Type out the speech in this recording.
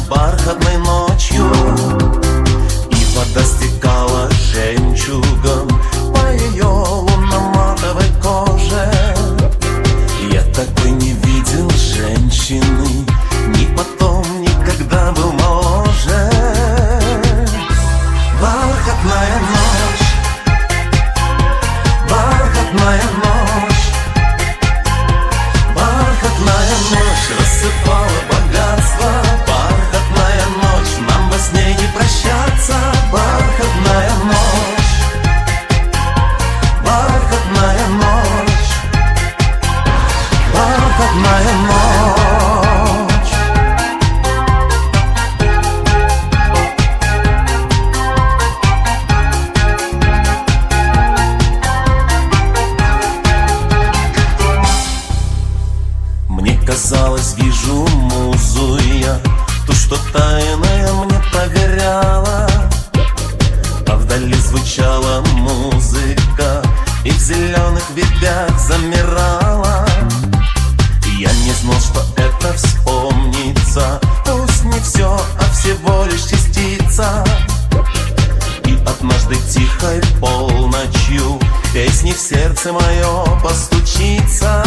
бархатной ночью, и вода стекала жемчугом по ее лунно-матовой коже. Я такой не видел женщины, ни потом, никогда был моложе. Бархатная ночь, бархатная ночь, бархатная ночь рассыпала богатство. Бархатная ночь, нам во сне не прощаться. Бархатная ночь, бархатная ночь, бархатная ночь. Мне казалось, вижу музу я, ту, что тайное мне поверяла. А вдали звучала музыка, и в зеленых ветвях замирала. Я не знал, что это вспомнится, пусть не все, а всего лишь частица. И однажды тихой полночью песни в сердце мое постучится.